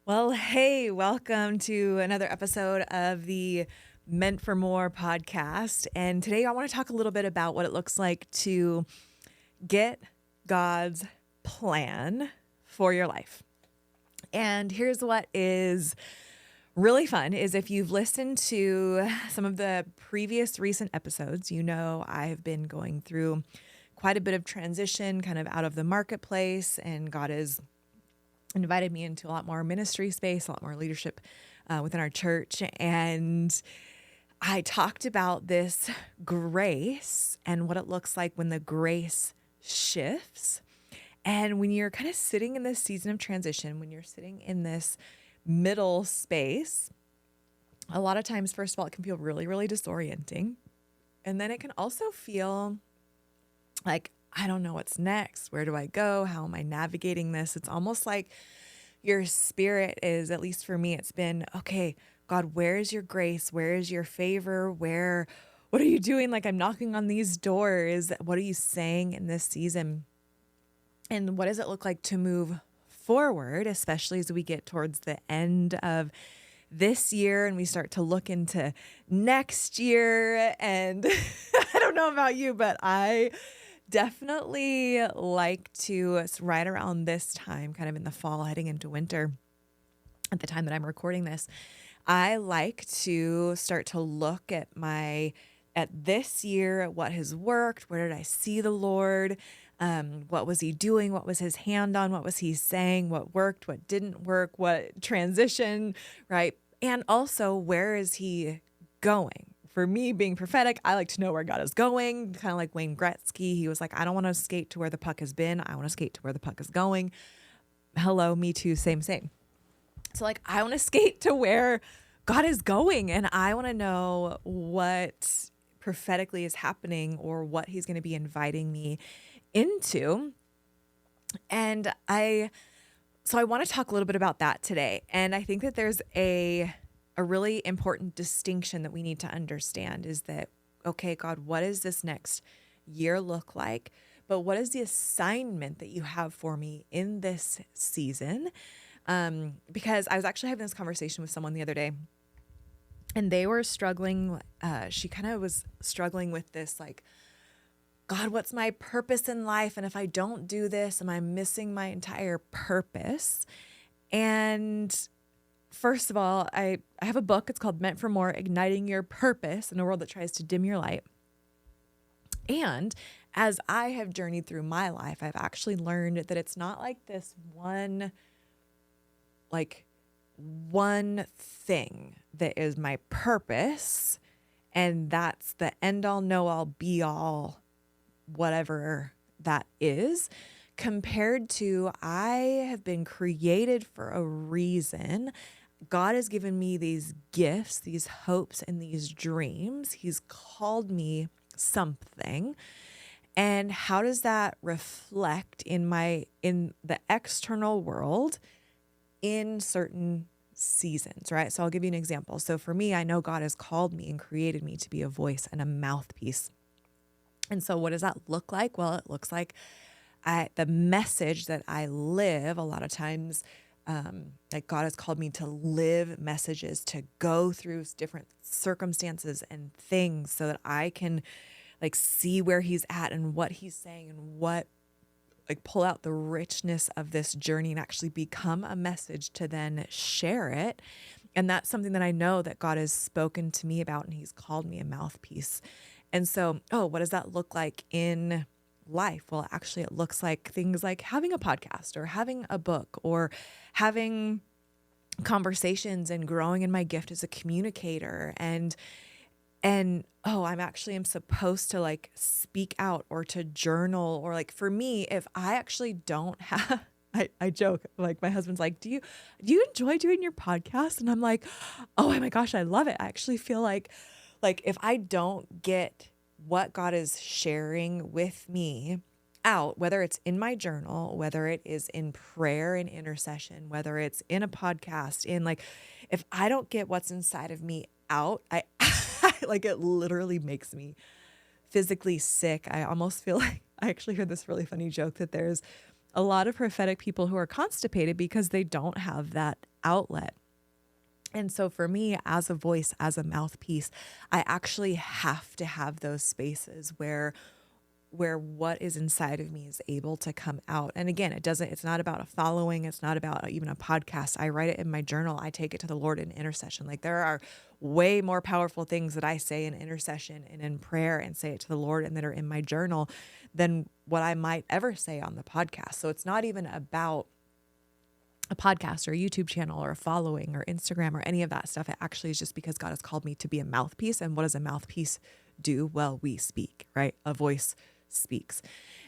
Well, hey, welcome to another episode of the Meant for More podcast. And today I want to talk a little bit about what it looks like to get God's plan for your life. And here's what is really fun is if you've listened to some of the previous recent episodes, you know I've been going through quite a bit of transition kind of out of the marketplace, and God is invited me into a lot more ministry space, a lot more leadership within our church. And I talked about this grace and what it looks like when the grace shifts. And when you're kind of sitting in this season of transition, when you're sitting in this middle space, a lot of times, first of all, it can feel really, really disorienting. And then it can also feel like, I don't know what's next. Where do I go? How am I navigating this? It's almost like your spirit is, at least for me, it's been, okay, God, where is your grace? Where is your favor? What are you doing? Like, I'm knocking on these doors. What are you saying in this season? And what does it look like to move forward, especially as we get towards the end of this year and we start to look into next year? And I don't know about you, but I definitely like to, right around this time, kind of in the fall, heading into winter, at the time that I'm recording this, I like to start to look at this year, at what has worked, where did I see the Lord, what was he doing, what was his hand on, what was he saying, what worked, what didn't work, what transition, right? And also, where is he going? For me, being prophetic, I like to know where God is going, kind of like Wayne Gretzky. He was like, I don't want to skate to where the puck has been. I want to skate to where the puck is going. Hello, me too, same. So like, I want to skate to where God is going, and I want to know what prophetically is happening or what he's going to be inviting me into. And I want to talk a little bit about that today. And I think that there's a really important distinction that we need to understand is that, okay, God, what does this next year look like? But what is the assignment that you have for me in this season? Because I was actually having this conversation with someone the other day, and they were struggling. She kind of was struggling with this, like, God, what's my purpose in life? And if I don't do this, am I missing my entire purpose? And first of all, I have a book. It's called Meant for More, Igniting Your Purpose in a World That Tries to Dim Your Light. And as I have journeyed through my life, I've actually learned that it's not like this one thing that is my purpose, and that's the end all, know all, be all, whatever that is, compared to I have been created for a reason. God has given me these gifts, these hopes, and these dreams. He's called me something. And how does that reflect in the external world in certain seasons, right? So I'll give you an example. So for me, I know God has called me and created me to be a voice and a mouthpiece. And so what does that look like? Well, it looks like the message that I live a lot of times, like God has called me to live messages, to go through different circumstances and things so that I can like see where he's at and what he's saying and pull out the richness of this journey and actually become a message to then share it. And that's something that I know that God has spoken to me about, and he's called me a mouthpiece. And so, what does that look like in life? Well, actually, it looks like things like having a podcast or having a book or having conversations and growing in my gift as a communicator. And I'm supposed to like speak out or to journal, or like for me, if I actually don't have, I joke, like my husband's like, do you enjoy doing your podcast? And I'm like, oh my gosh, I love it. I actually feel like if I don't get what God is sharing with me out, whether it's in my journal, whether it is in prayer and intercession, whether it's in a podcast, if I don't get what's inside of me out, I like it literally makes me physically sick. I almost feel like I actually heard this really funny joke that there's a lot of prophetic people who are constipated because they don't have that outlet. And so for me, as a voice, as a mouthpiece, I actually have to have those spaces where what is inside of me is able to come out. And again, it's not about a following. It's not about even a podcast. I write it in my journal. I take it to the Lord in intercession. Like there are way more powerful things that I say in intercession and in prayer and say it to the Lord and that are in my journal than what I might ever say on the podcast. So it's not even about a podcast or a YouTube channel or a following or Instagram or any of that stuff. It actually is just because God has called me to be a mouthpiece. And what does a mouthpiece do? Well, we speak, right? A voice speaks.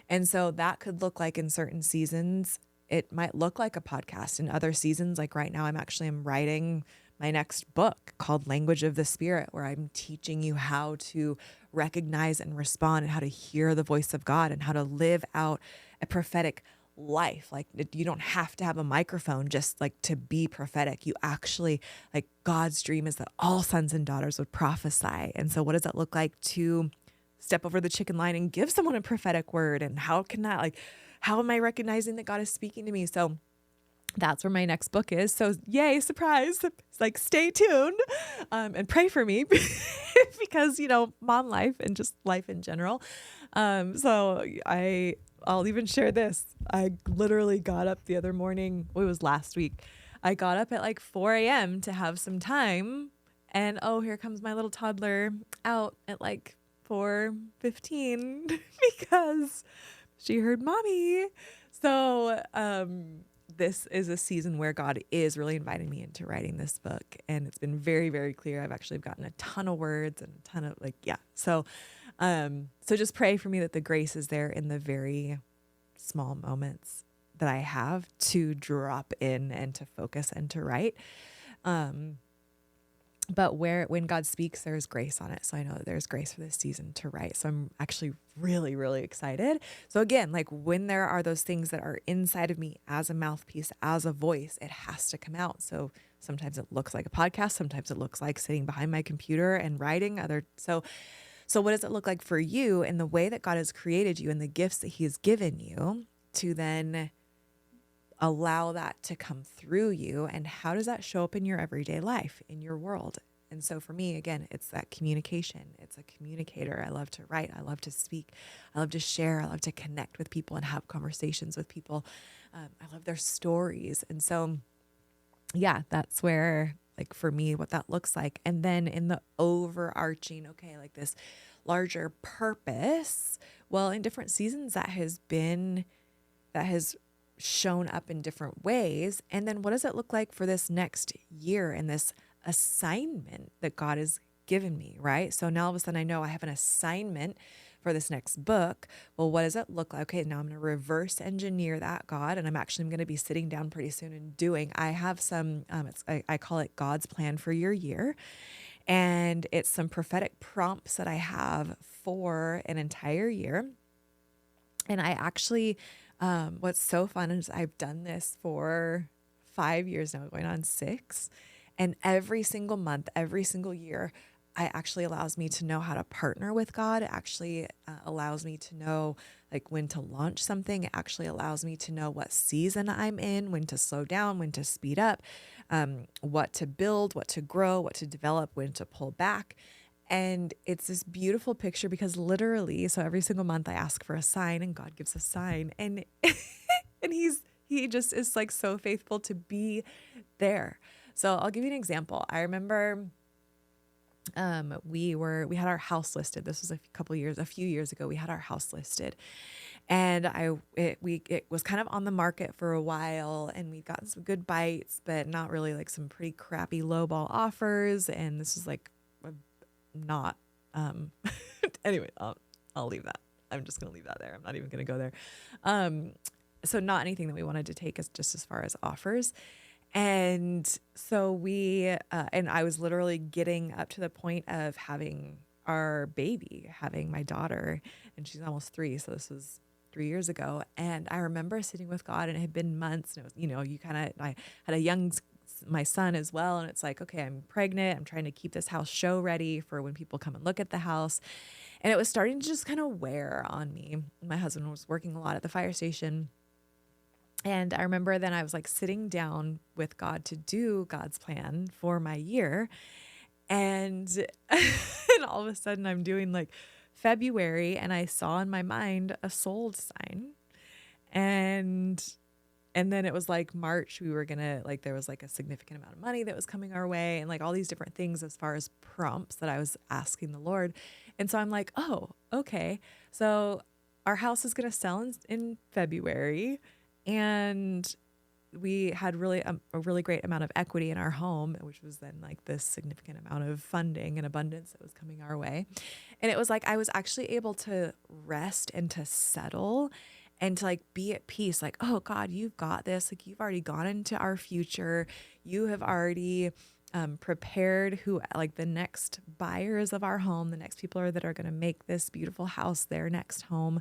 And so that could look like in certain seasons, it might look like a podcast. In other seasons, like right now, I'm writing my next book called Language of the Spirit, where I'm teaching you how to recognize and respond and how to hear the voice of God and how to live out a prophetic life. Like you don't have to have a microphone just like to be prophetic. You actually, like God's dream is that all sons and daughters would prophesy. And so what does that look like to step over the chicken line and give someone a prophetic word? And how can that, like, how am I recognizing that God is speaking to me? So that's where my next book is. So yay, surprise. It's like, stay tuned and pray for me because, mom life and just life in general. So I'll even share this. I literally got up the other morning. It was last week. I got up at like 4 a.m. to have some time. And oh, here comes my little toddler out at like 4:15 because she heard mommy. So, this is a season where God is really inviting me into writing this book. And it's been very, very clear. I've actually gotten a ton of words and a ton of so just pray for me that the grace is there in the very small moments that I have to drop in and to focus and to write. But when God speaks, there's grace on it. So I know that there's grace for this season to write. So I'm actually really, really excited. So again, like when there are those things that are inside of me as a mouthpiece, as a voice, it has to come out. So sometimes it looks like a podcast. Sometimes it looks like sitting behind my computer and writing So what does it look like for you in the way that God has created you and the gifts that he has given you to then allow that to come through you? And how does that show up in your everyday life, in your world? And so for me, again, it's that communication. It's a communicator. I love to write. I love to speak. I love to share. I love to connect with people and have conversations with people. I love their stories. And so, yeah, that's where, like, for me, what that looks like. And then in the overarching, okay, like this larger purpose, well, in different seasons that has shown up in different ways. And then what does it look like for this next year and this assignment that God has given me, right? So now all of a sudden I know I have an assignment for this next book. Well, what does it look like? Okay, now I'm going to reverse engineer that, God, and I'm actually going to be sitting down pretty soon and doing. I have some, I call it God's plan for your year. And it's some prophetic prompts that I have for an entire year. And I actually, what's so fun is I've done this for 5 years now, going on 6. And every single month, every single year, it actually allows me to know how to partner with God. It actually allows me to know like when to launch something. It actually allows me to know what season I'm in, when to slow down, when to speed up, what to build, what to grow, what to develop, when to pull back. And it's this beautiful picture because literally, so every single month I ask for a sign and God gives a sign, and and he just is like so faithful to be there. So I'll give you an example. I remember we had our house listed. This was a few years ago. We had our house listed, and it was kind of on the market for a while, and we'd gotten some good bites, but not really, like some pretty crappy lowball offers. And this was like not anyway, I'll leave that. I'm just gonna leave that there. I'm not even gonna go there. So not anything that we wanted to take as far as offers. And so and I was literally getting up to the point of having having my daughter, and she's almost 3. So this was 3 years ago. And I remember sitting with God, and it had been months, and it was, I had my son as well. And it's like, okay, I'm pregnant. I'm trying to keep this house show ready for when people come and look at the house. And it was starting to just kind of wear on me. My husband was working a lot at the fire station. And I remember then I was like sitting down with God to do God's plan for my year. And, and all of a sudden I'm doing like February, and I saw in my mind a sold sign. And and then it was like March, we were gonna like, there was like a significant amount of money that was coming our way, and like all these different things as far as prompts that I was asking the Lord. And so I'm like, oh, okay. So our house is gonna sell in February, and we had really a really great amount of equity in our home, which was then like this significant amount of funding and abundance that was coming our way. And it was like I was actually able to rest and to settle and to like be at peace. Like, oh God, you've got this. Like, you've already gone into our future. You have already prepared who like the next buyers of our home, the next people that are going to make this beautiful house their next home.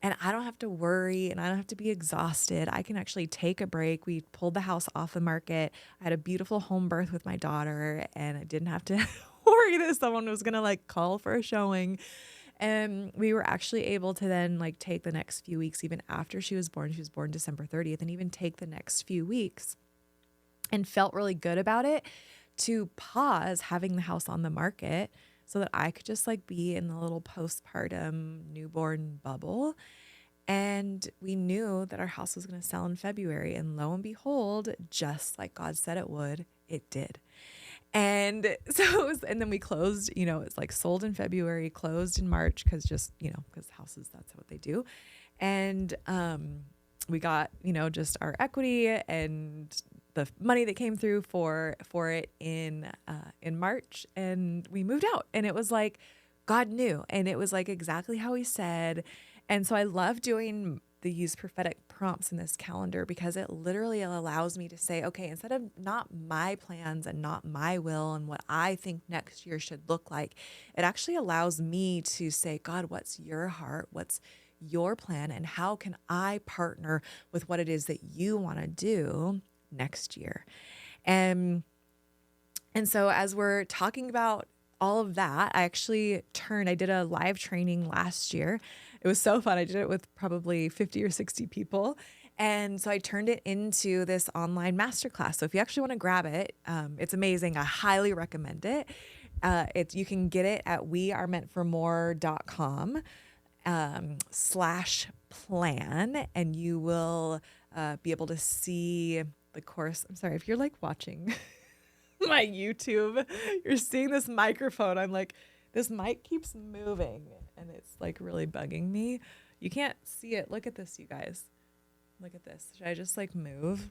And I don't have to worry, and I don't have to be exhausted. I can actually take a break. We pulled the house off the market. I had a beautiful home birth with my daughter, and I didn't have to worry that someone was going to like call for a showing. And we were actually able to then like take the next few weeks, even after she was born. She was born December 30th, and even take the next few weeks, and felt really good about it, to pause having the house on the market so that I could just like be in the little postpartum newborn bubble. And we knew that our house was going to sell in February. And lo and behold, just like God said it would, it did. And so it was, and then we closed, it's like sold in February, closed in March, because because houses, that's what they do. And we got, just our equity and the money that came through for it in March, and we moved out. And it was like God knew, and it was like exactly how He said. And so I love doing these prophetic prompts in this calendar, because it literally allows me to say, okay, instead of not my plans and not my will and what I think next year should look like, it actually allows me to say, God, what's your heart? What's your plan? And how can I partner with what it is that you want to do next year? And so as we're talking about all of that, I did a live training last year. It was so fun. I did it with probably 50 or 60 people. And so I turned it into this online masterclass. So if you actually want to grab it, it's amazing. I highly recommend it. You can get it at wearemeantformore.com /plan, and you will be able to see the course. I'm sorry if you're like watching my YouTube, you're seeing this microphone. I'm like, this mic keeps moving, and it's like really bugging me. You can't see it. Look at this, you guys. Look at this. Should I just like move?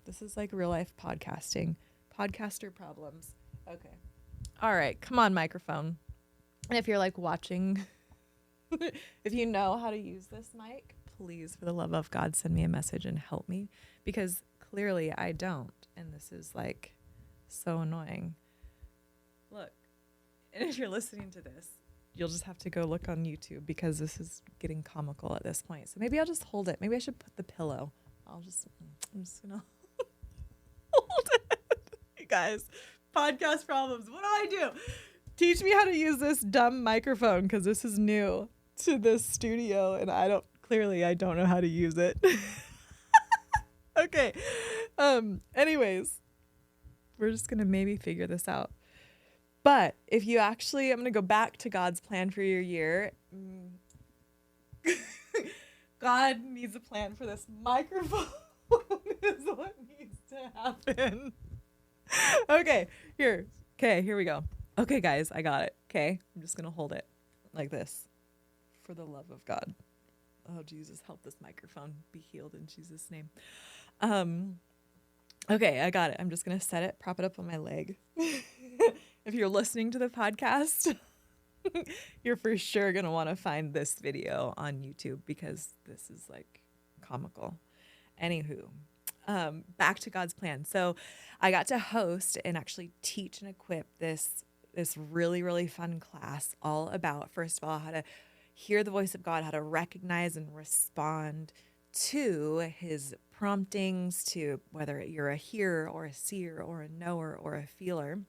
This is like real life podcasting. Podcaster problems. Okay. All right. Come on, microphone. And if you're like watching, if you know how to use this mic, please, for the love of God, send me a message and help me, because clearly I don't. And this is like so annoying. Look, and if you're listening to this, you'll just have to go look on YouTube, because this is getting comical at this point. So maybe I'll just hold it. Maybe I should put the pillow. I'm just gonna hold it. You guys, podcast problems. What do I do? Teach me how to use this dumb microphone, because this is new to this studio, and I don't know how to use it. Okay. Anyways, we're just going to maybe figure this out. But if you I'm going to go back to God's plan for your year. God needs a plan for this microphone is what needs to happen. Okay, here we go. Okay, guys, I got it. Okay, I'm just going to hold it like this, for the love of God. Oh, Jesus, help this microphone be healed in Jesus' name. Okay, I got it. I'm just going to set it, prop it up on my leg. If you're listening to the podcast, you're for sure going to want to find this video on YouTube, because this is like comical. Anywho, back to God's plan. So I got to host and actually teach and equip this really, really fun class, all about, first of all, how to hear the voice of God, how to recognize and respond to His promptings, to whether you're a hearer or a seer or a knower or a feeler,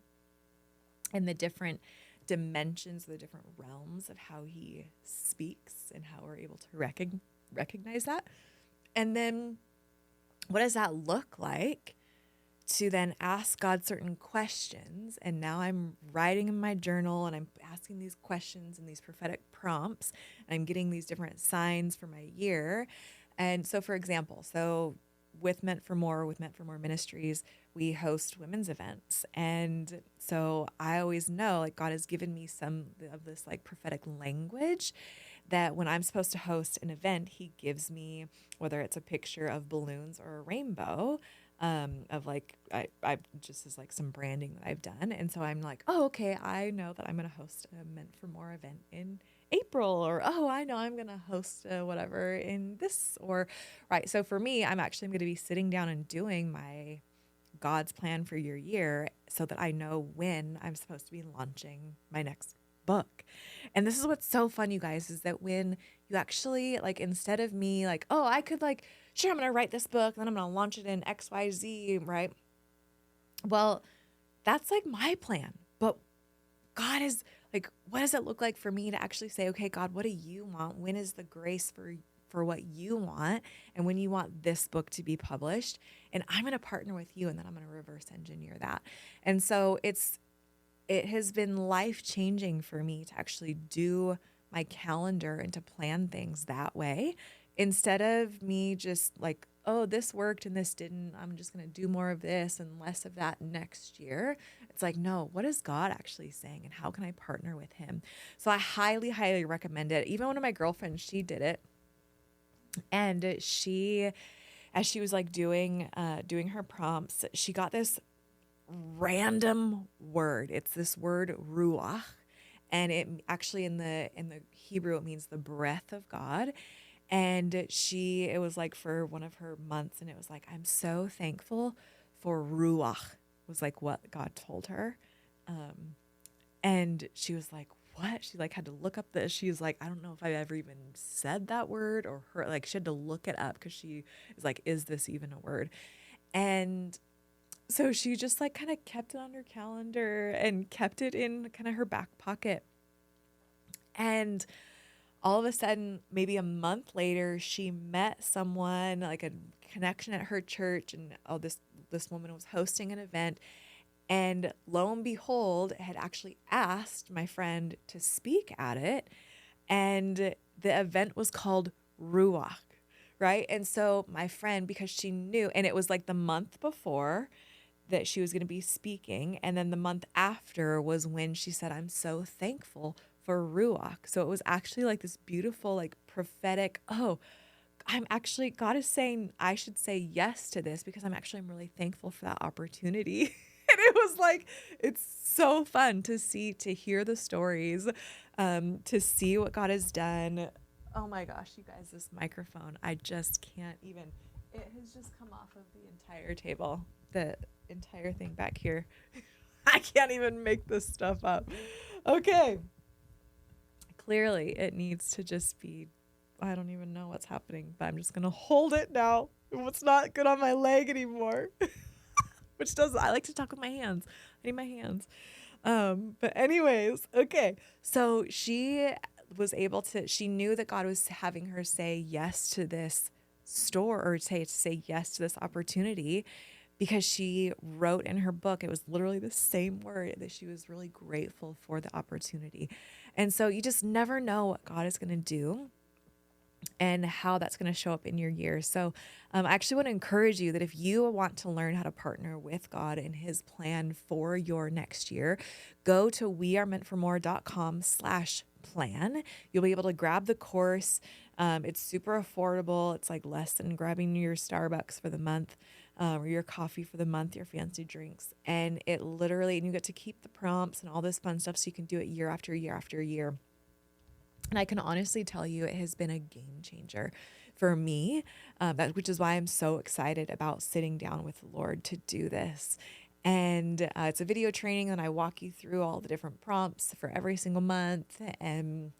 and the different dimensions, the different realms of how He speaks and how we're able to recognize that. And then what does that look like to then ask God certain questions? And now I'm writing in my journal and I'm asking these questions and these prophetic prompts. And I'm getting these different signs for my year. And so, for example, with Meant for More Ministries, we host women's events. And so I always know like God has given me some of this like prophetic language that when I'm supposed to host an event, he gives me, whether it's a picture of balloons or a rainbow, of like, I just as like some branding that I've done. And so I'm like, oh, okay, I know that I'm going to host a Meant for More event in April, or, oh, I know I'm going to host whatever in this, or, right. So for me, I'm actually going to be sitting down and doing my God's plan for your year so that I know when I'm supposed to be launching my next book. And this is what's so fun, you guys, is that when you actually like, instead of me like, oh, I could like, sure, I'm going to write this book, and then I'm going to launch it in XYZ, right? Well, that's like my plan. But God is like, what does it look like for me to actually say, okay, God, what do you want? When is the grace for what you want, and when you want this book to be published? And I'm going to partner with you, and then I'm going to reverse engineer that. And so it has been life changing for me to actually do my calendar and to plan things that way, instead of me just like, oh, this worked and this didn't. I'm just going to do more of this and less of that next year. It's like, no, what is God actually saying, and how can I partner with him? So I highly, highly recommend it. Even one of my girlfriends, she did it. And she, as she was like doing her prompts, she got this random word. It's this word ruach, and it actually in the Hebrew it means the breath of God. And it was like for one of her months, and it was like, I'm so thankful for ruach, was like what God told her. And she was like, what? She like had to look up this. She was like, I don't know if I've ever even said that word or heard, like she had to look it up because she was like, is this even a word? And so she just like kind of kept it on her calendar and kept it in kind of her back pocket. And all of a sudden, maybe a month later, she met someone, like a connection at her church, and oh, this woman was hosting an event, and lo and behold, had actually asked my friend to speak at it, and the event was called Ruach, right? And so my friend, because she knew, and it was like the month before that she was going to be speaking. And then the month after was when she said, I'm so thankful for Ruach. So it was actually like this beautiful, like prophetic, oh, I'm actually, God is saying I should say yes to this because I'm really thankful for that opportunity. And it was like, it's so fun to see, to hear the stories, to see what God has done. Oh my gosh, you guys, this microphone, I just can't even, it has just come off of the entire table, the entire thing back here. I can't even make this stuff up. Okay. Clearly, it needs to just be, I don't even know what's happening, but I'm just going to hold it now. It's not good on my leg anymore, which does, I like to talk with my hands. I need my hands. But anyways, okay. So she was able to, she knew that God was having her say yes to this store, or say yes to this opportunity, because she wrote in her book, it was literally the same word, that she was really grateful for the opportunity. And so you just never know what God is going to do and how that's going to show up in your year. So I actually want to encourage you that if you want to learn how to partner with God in his plan for your next year, go to wearemeantformore.com/plan. You'll be able to grab the course. It's super affordable. It's like less than grabbing your Starbucks for the month, or your coffee for the month, your fancy drinks. And it literally, and you get to keep the prompts and all this fun stuff so you can do it year after year after year. And I can honestly tell you, it has been a game changer for me, which is why I'm so excited about sitting down with the Lord to do this. And it's a video training, and I walk you through all the different prompts for every single month. And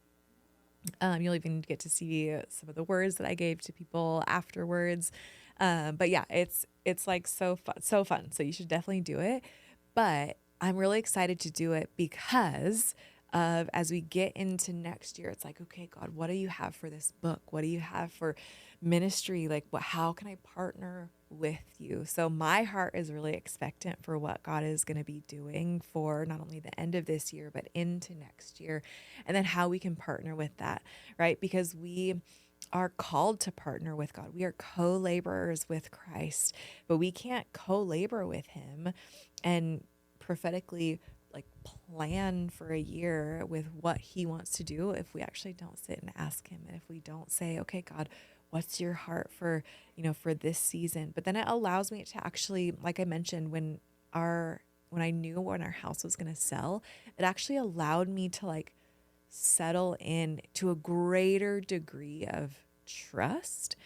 you'll even get to see some of the words that I gave to people afterwards. But yeah, it's like so fun, so fun. So you should definitely do it. But I'm really excited to do it because of, as we get into next year, it's like, okay, God, what do you have for this book? What do you have for ministry, like how can I partner with you? So my heart is really expectant for what God is going to be doing for not only the end of this year, but into next year, and then how we can partner with that, right? Because we are called to partner with God. We are co-laborers with Christ, but we can't co-labor with him and prophetically like plan for a year with what he wants to do if we actually don't sit and ask him, and if we don't say, okay, God, what's your heart for, for this season? But then it allows me to actually, like I mentioned, when I knew when our house was going to sell, it actually allowed me to like settle in to a greater degree of trust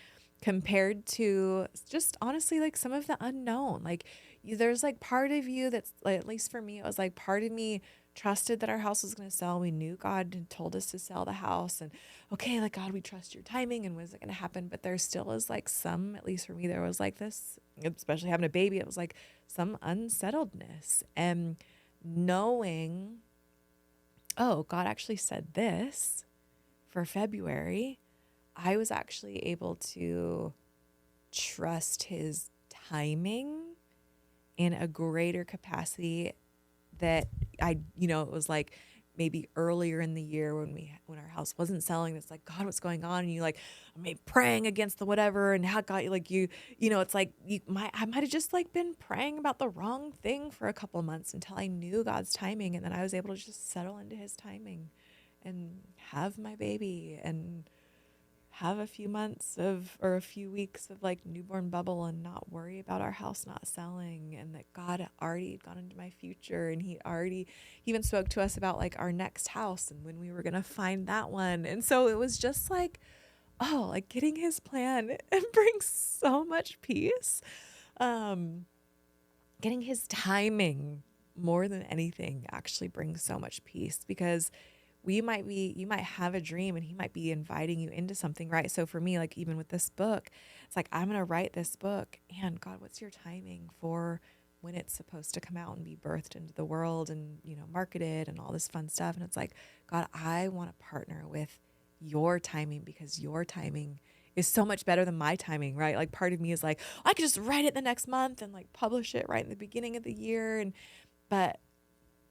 compared to just honestly like some of the unknown. Like there's like part of you that's like, at least for me, it was like part of me trusted that our house was going to sell. We knew God had told us to sell the house, and okay, like God, we trust your timing and when is it going to happen? But there still is like some, at least for me, there was like this, especially having a baby, it was like some unsettledness and knowing, oh, God actually said this for February. I was actually able to trust his timing in a greater capacity that it was like maybe earlier in the year when our house wasn't selling. It's like, God, what's going on? And you like, I mean, praying against the whatever, and how God, like it's like I might have just like been praying about the wrong thing for a couple of months until I knew God's timing, and then I was able to just settle into his timing and have my baby and have a few months of or a few weeks of like newborn bubble and not worry about our house not selling, and that God already had gone into my future, and he even spoke to us about like our next house and when we were going to find that one. And so it was just like, oh, like getting his plan and brings so much peace. Getting his timing more than anything actually brings so much peace, because you might have a dream and he might be inviting you into something, right? So for me, like even with this book, it's like, I'm going to write this book, and God, what's your timing for when it's supposed to come out and be birthed into the world and, marketed and all this fun stuff? And it's like, God, I want to partner with your timing, because your timing is so much better than my timing, right? Like part of me is like, I could just write it the next month and like publish it right in the beginning of the year. But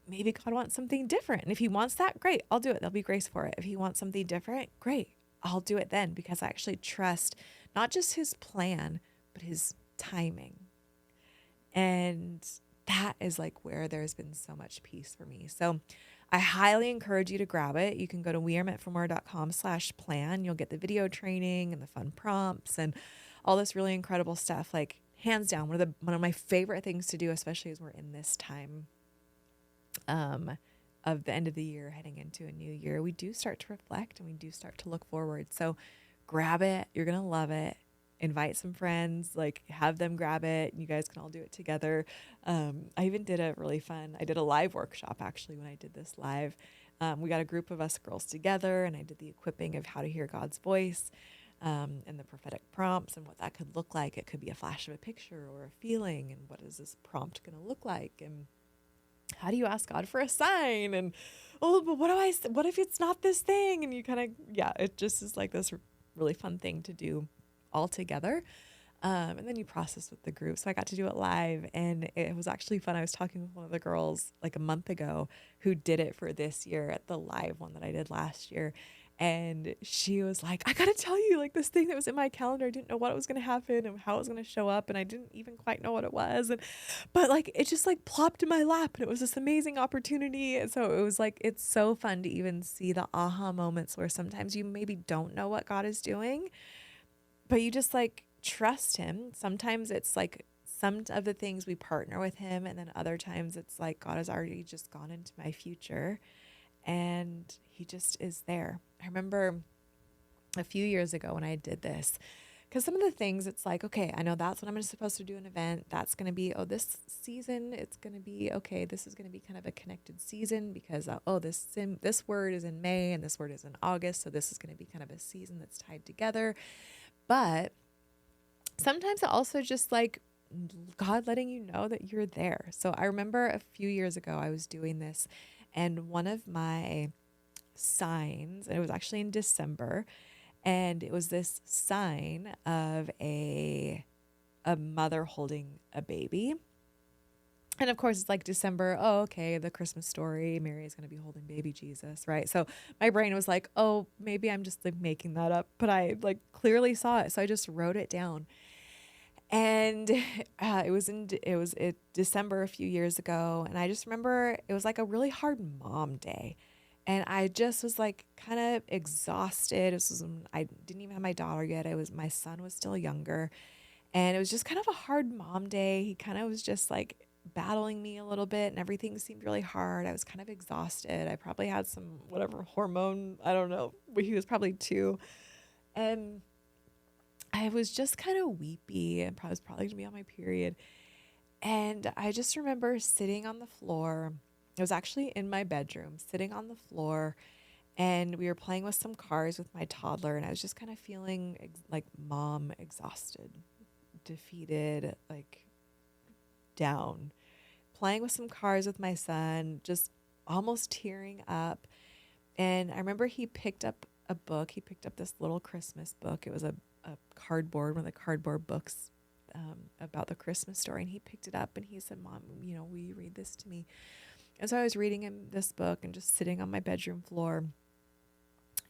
maybe God wants something different. And if he wants that, great, I'll do it. There'll be grace for it. If he wants something different, great, I'll do it then, because I actually trust not just his plan, but his timing. And that is like where there's been so much peace for me. So I highly encourage you to grab it. You can go to wearemeantformore.com/plan. You'll get the video training and the fun prompts and all this really incredible stuff. Like hands down, one of my favorite things to do, especially as we're in this time of the end of the year heading into a new year, we do start to reflect and we do start to look forward. So grab it. You're going to love it. Invite some friends, like have them grab it. You guys can all do it together. I even did I did a live workshop actually when I did this live. We got a group of us girls together, and I did the equipping of how to hear God's voice, and the prophetic prompts and what that could look like. It could be a flash of a picture or a feeling, and what is this prompt going to look like? And how do you ask God for a sign? And, oh, but what if it's not this thing? And you kind of, it just is like this really fun thing to do all together. And then you process with the group. So I got to do it live, and it was actually fun. I was talking with one of the girls like a month ago who did it for this year at the live one that I did last year. And she was like, I got to tell you, like this thing that was in my calendar, I didn't know what was going to happen and how it was going to show up. And I didn't even quite know what it was. But like, it just like plopped in my lap, and it was this amazing opportunity. And so it was like, it's so fun to even see the aha moments where sometimes you maybe don't know what God is doing, but you just like trust him. Sometimes it's like some of the things we partner with him, and then other times it's like God has already just gone into my future and he just is there. I remember a few years ago when I did this, because some of the things, it's like, okay, I know that's when I'm supposed to do an event. That's going to be, this season, it's going to be, okay, this is going to be kind of a connected season because, this word is in May and this word is in August. So this is going to be kind of a season that's tied together. But sometimes it also just like God letting you know that you're there. So I remember a few years ago, I was doing this, and one of my signs, and it was actually in December, And it was this sign of a mother holding a baby. And of course, it's like December. Oh, okay, the Christmas story. Mary is going to be holding baby Jesus, right? So my brain was like, oh, maybe I'm just like making that up, but I like clearly saw it, so I just wrote it down. And it was December a few years ago, and I just remember it was like a really hard mom day, and I just was like kind of exhausted. This was when I didn't even have my daughter yet. It was my son was still younger, and it was just kind of a hard mom day. He kind of was just like battling me a little bit, and everything seemed really hard. I was kind of exhausted. I probably had some whatever hormone, I don't know, but he was probably 2. And I was just kind of weepy and I was probably gonna be on my period. And I just remember sitting on the floor. It was actually in my bedroom, sitting on the floor, and we were playing with some cars with my toddler. And I was just kind of feeling like mom exhausted, defeated, like down, playing with some cars with my son, just almost tearing up. And I remember he picked up a book. He picked up this little Christmas book. It was a cardboard, one of the cardboard books about the Christmas story. And he picked it up and he said, Mom, you know, will you read this to me? And so I was reading him this book and just sitting on my bedroom floor.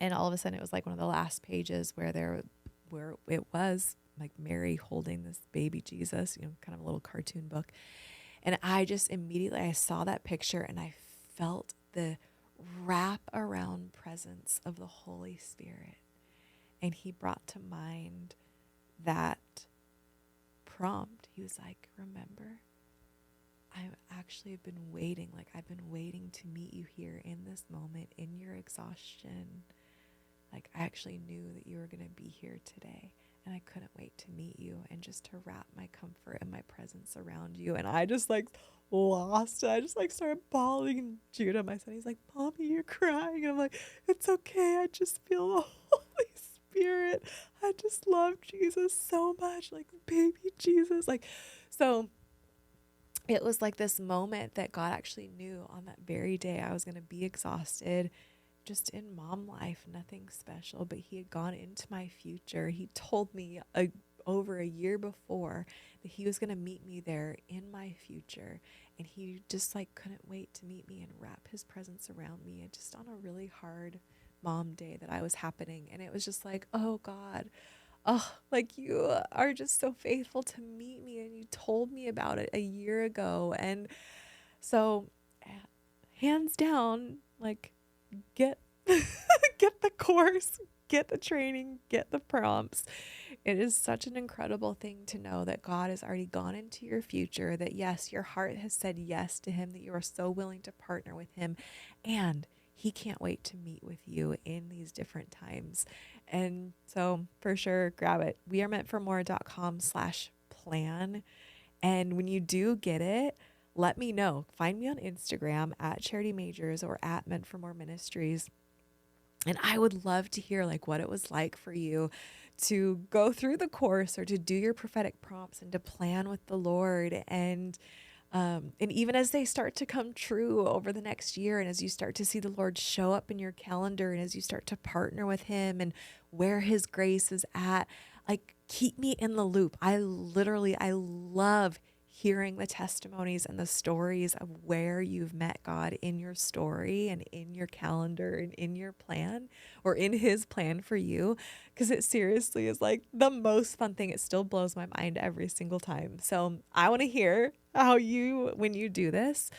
And all of a sudden it was like one of the last pages where it was like Mary holding this baby Jesus, you know, kind of a little cartoon book. And I just immediately, I saw that picture and I felt the wrap around presence of the Holy Spirit. And he brought to mind that prompt. He was like, remember, I actually have been waiting. Like I've been waiting to meet you here in this moment, in your exhaustion. Like I actually knew that you were going to be here today. And I couldn't wait to meet you and just to wrap my comfort and my presence around you. And I just like lost it. I just like started bawling. And Judah, my son, he's like, Mommy, you're crying. And I'm like, it's okay. I just feel the Holy Spirit. I just love Jesus so much. Like baby Jesus. Like, so it was like this moment that God actually knew on that very day I was going to be exhausted, just in mom life, nothing special, but he had gone into my future. He told me over a year before that he was going to meet me there in my future. And he just like couldn't wait to meet me and wrap his presence around me. And just on a really hard mom day that I was happening. And it was just like, oh God, oh, like you are just so faithful to meet me. And you told me about it a year ago. And so hands down, like, get get the course, get the training, get the prompts. It is such an incredible thing to know that God has already gone into your future, that yes, your heart has said yes to him, that you are so willing to partner with him, and he can't wait to meet with you in these different times. And so for sure, grab it. wearemeantformore.com/plan. And when you do get it, let me know. Find me on Instagram at Charity Majors or at Meant for More Ministries. And I would love to hear like what it was like for you to go through the course or to do your prophetic prompts and to plan with the Lord. And even as they start to come true over the next year, and as you start to see the Lord show up in your calendar, and as you start to partner with him and where his grace is at, like keep me in the loop. I love hearing the testimonies and the stories of where you've met God in your story and in your calendar and in your plan or in his plan for you. Because it seriously is like the most fun thing. It still blows my mind every single time. So I want to hear how when you do this.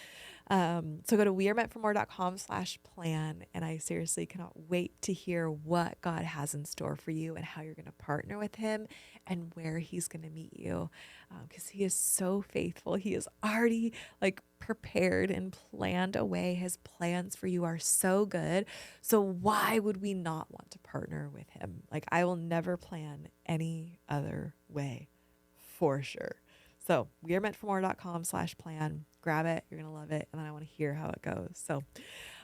So go to wearemeantformore.com/plan. And I seriously cannot wait to hear what God has in store for you and how you're going to partner with him and where he's going to meet you. Because he is so faithful. He is already like prepared and planned a way. His plans for you are so good. So why would we not want to partner with him? Like I will never plan any other way for sure. So wearemeantformore.com/plan. Grab it. You're going to love it. And then I want to hear how it goes. So, all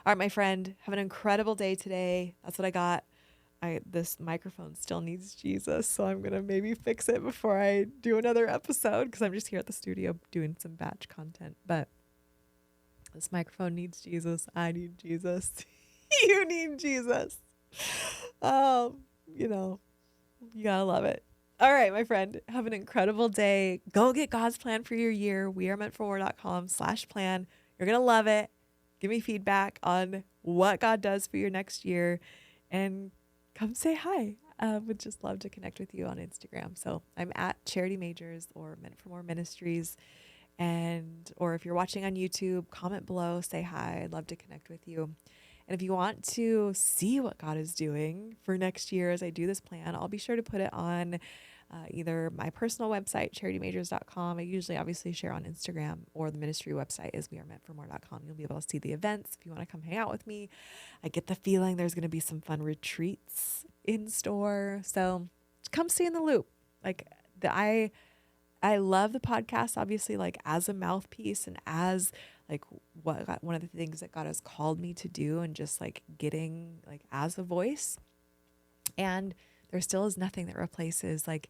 right, my friend, have an incredible day today. That's what I got. This microphone still needs Jesus. So I'm going to maybe fix it before I do another episode because I'm just here at the studio doing some batch content. But this microphone needs Jesus. I need Jesus. You need Jesus. you know, you gotta love it. All right, my friend, have an incredible day. Go get God's plan for your year. wearemeantformore.com/plan. You're gonna love it. Give me feedback on what God does for your next year, and come say hi. Would just love to connect with you on Instagram. So I'm at Charity Majors or Meant for More Ministries. And or if you're watching on YouTube, comment below, say hi. I'd love to connect with you. And if you want to see what God is doing for next year as I do this plan, I'll be sure to put it on either my personal website, charitymajors.com. I usually obviously share on Instagram, or the ministry website is wearemeantformore.com. You'll be able to see the events if you want to come hang out with me. I get the feeling there's going to be some fun retreats in store. So come stay in the loop. Like I love the podcast, obviously, like as a mouthpiece and as like one of the things that God has called me to do, and just like getting like as a voice. And there still is nothing that replaces like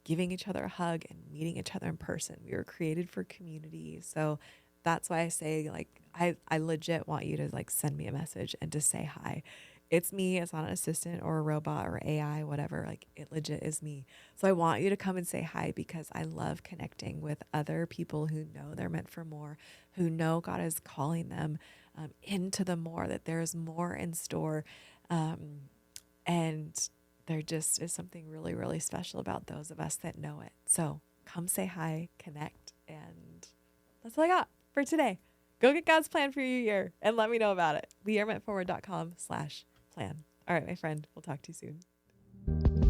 giving each other a hug and meeting each other in person. We were created for community. So that's why I say like, I legit want you to like send me a message and to say hi. It's me. It's not an assistant or a robot or AI, whatever. Like it legit is me. So I want you to come and say hi, because I love connecting with other people who know they're meant for more, who know God is calling them into the more, that there is more in store. And there just is something really, really special about those of us that know it. So come say hi, connect, and that's all I got for today. Go get God's plan for your year and let me know about it. wearemeantforward.com/plan. All right, my friend, we'll talk to you soon.